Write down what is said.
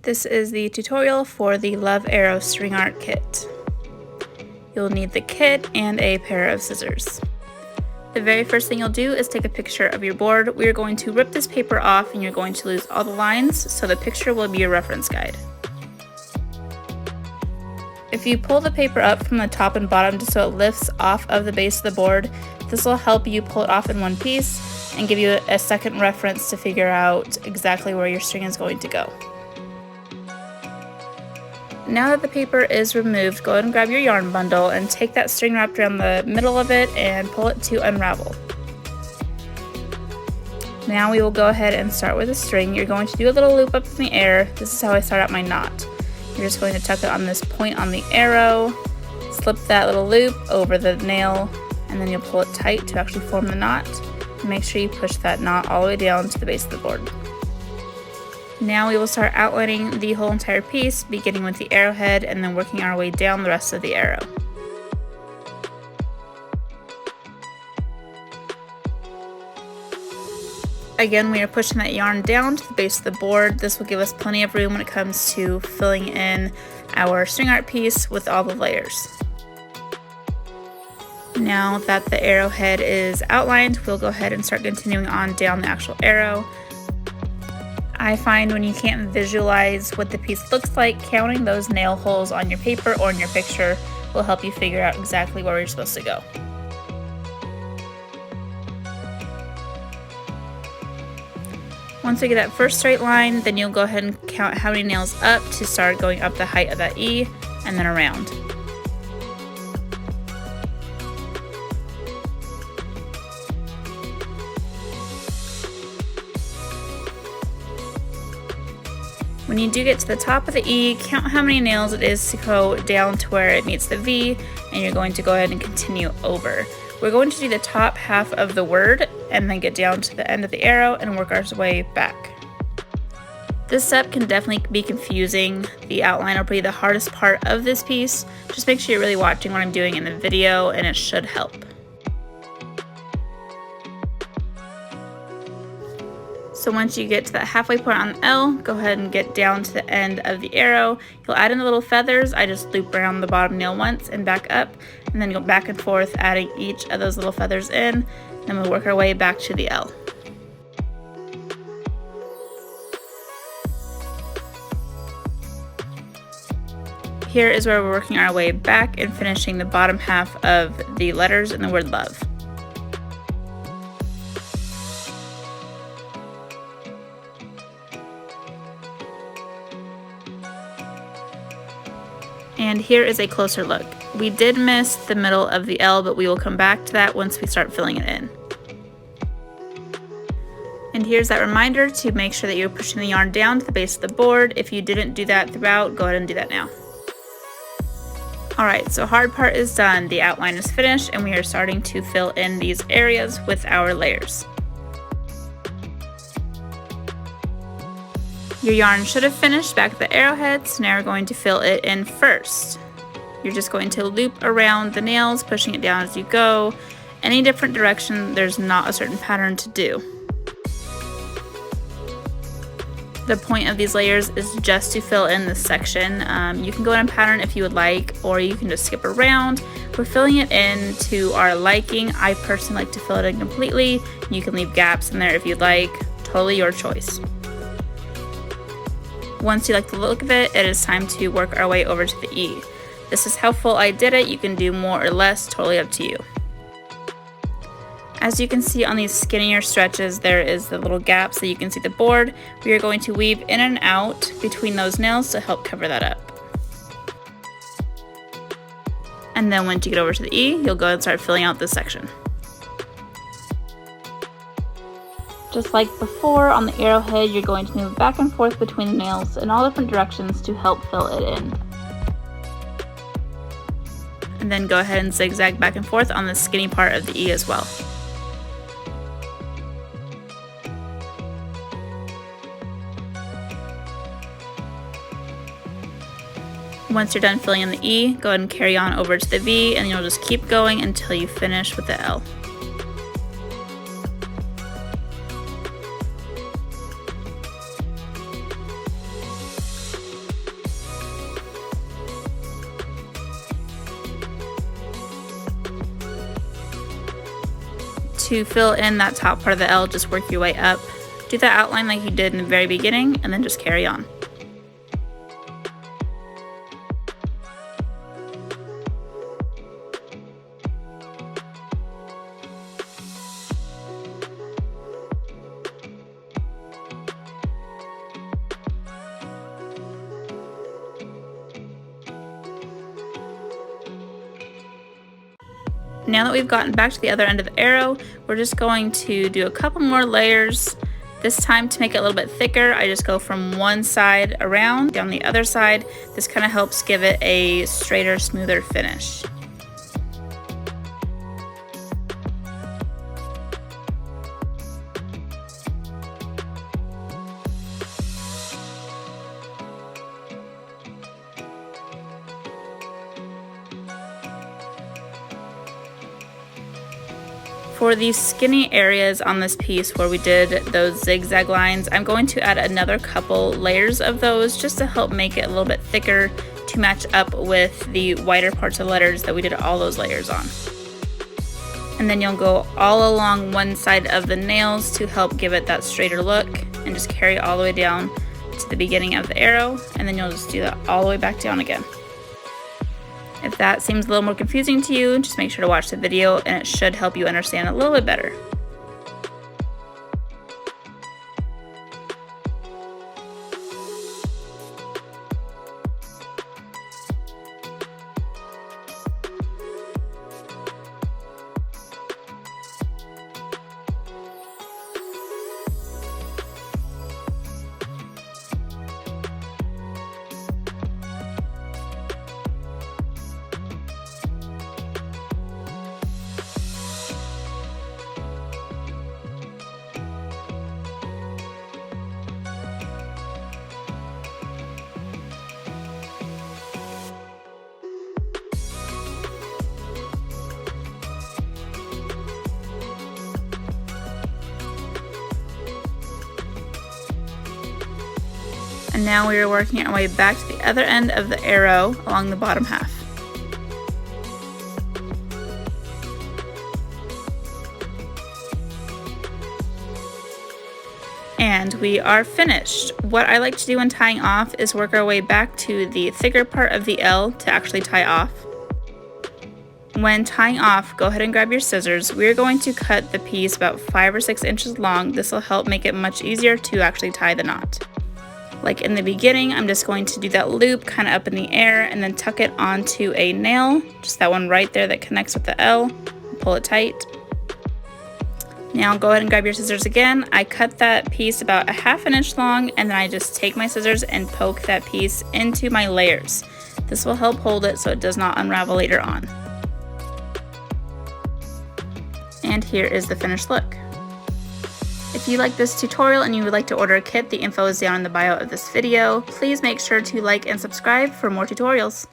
This is the tutorial for the Love Arrow String Art Kit. You'll need the kit and a pair of scissors. The very first thing you'll do is take a picture of your board. We are going to rip this paper off and you're going to lose all the lines, so the picture will be your reference guide. If you pull the paper up from the top and bottom just so it lifts off of the base of the board, this will help you pull it off in one piece and give you a second reference to figure out exactly where your string is going to go. Now that the paper is removed, go ahead and grab your yarn bundle and take that string wrapped around the middle of it and pull it to unravel. Now we will go ahead and start with the string. You're going to do a little loop up in the air. This is how I start out my knot. You're just going to tuck it on this point on the arrow, slip that little loop over the nail, and then you'll pull it tight to actually form the knot. Make sure you push that knot all the way down to the base of the board. Now we will start outlining the whole entire piece, beginning with the arrowhead and then working our way down the rest of the arrow. Again, we are pushing that yarn down to the base of the board. This will give us plenty of room when it comes to filling in our string art piece with all the layers. Now that the arrowhead is outlined, we'll go ahead and start continuing on down the actual arrow. I find when you can't visualize what the piece looks like, counting those nail holes on your paper or in your picture will help you figure out exactly where you're supposed to go. Once we get that first straight line, then you'll go ahead and count how many nails up to start going up the height of that E and then around. When you do get to the top of the E, count how many nails it is to go down to where it meets the V, and you're going to go ahead and continue over. We're going to do the top half of the word and then get down to the end of the arrow and work our way back. This step can definitely be confusing. The outline will be the hardest part of this piece. Just make sure you're really watching what I'm doing in the video and it should help. So once you get to that halfway point on the L, go ahead and get down to the end of the arrow. You'll add in the little feathers. I just loop around the bottom nail once and back up, and then go back and forth adding each of those little feathers in. Then we'll work our way back to the L. Here is where we're working our way back and finishing the bottom half of the letters in the word love. And here is a closer look. We did miss the middle of the L, but we will come back to that once we start filling it in. And here's that reminder to make sure that you're pushing the yarn down to the base of the board. If you didn't do that throughout, go ahead and do that now. Alright, so hard part is done. The outline is finished and we are starting to fill in these areas with our layers. Your yarn should have finished back at the arrowhead, so now we're going to fill it in first. You're just going to loop around the nails, pushing it down as you go. Any different direction, there's not a certain pattern to do. The point of these layers is just to fill in this section. You can go in a pattern if you would like, or you can just skip around. We're filling it in to our liking. I personally like to fill it in completely. You can leave gaps in there if you'd like. Totally your choice. Once you like the look of it, it is time to work our way over to the E. This is how full I did it. You can do more or less, totally up to you. As you can see on these skinnier stretches, there is the little gap so you can see the board. We are going to weave in and out between those nails to help cover that up. And then once you get over to the E, you'll go and start filling out this section. Just like before, on the arrowhead, you're going to move back and forth between the nails in all different directions to help fill it in. And then go ahead and zigzag back and forth on the skinny part of the E as well. Once you're done filling in the E, go ahead and carry on over to the V, and you'll just keep going until you finish with the L. to fill in that top part of the L, just work your way up. Do that outline like you did in the very beginning, and then just carry on. Now that we've gotten back to the other end of the arrow, we're just going to do a couple more layers. This time, to make it a little bit thicker, I just go from one side around, down the other side. This kind of helps give it a straighter, smoother finish. For these skinny areas on this piece where we did those zigzag lines, I'm going to add another couple layers of those just to help make it a little bit thicker to match up with the wider parts of the letters that we did all those layers on. And then you'll go all along one side of the nails to help give it that straighter look, and just carry all the way down to the beginning of the arrow, and then you'll just do that all the way back down again. If that seems a little more confusing to you, just make sure to watch the video and it should help you understand a little bit better. And now we are working our way back to the other end of the arrow along the bottom half. And we are finished. What I like to do when tying off is work our way back to the thicker part of the L to actually tie off. When tying off, go ahead and grab your scissors. We're going to cut the piece about 5 or 6 inches long. This will help make it much easier to actually tie the knot. Like in the beginning, I'm just going to do that loop kind of up in the air and then tuck it onto a nail, just that one right there that connects with the L, pull it tight. Now go ahead and grab your scissors again. I cut that piece about 1/2 inch long, and then I just take my scissors and poke that piece into my layers. This will help hold it so it does not unravel later on. And here is the finished look. If you like this tutorial and you would like to order a kit, the info is down in the bio of this video. Please make sure to like and subscribe for more tutorials.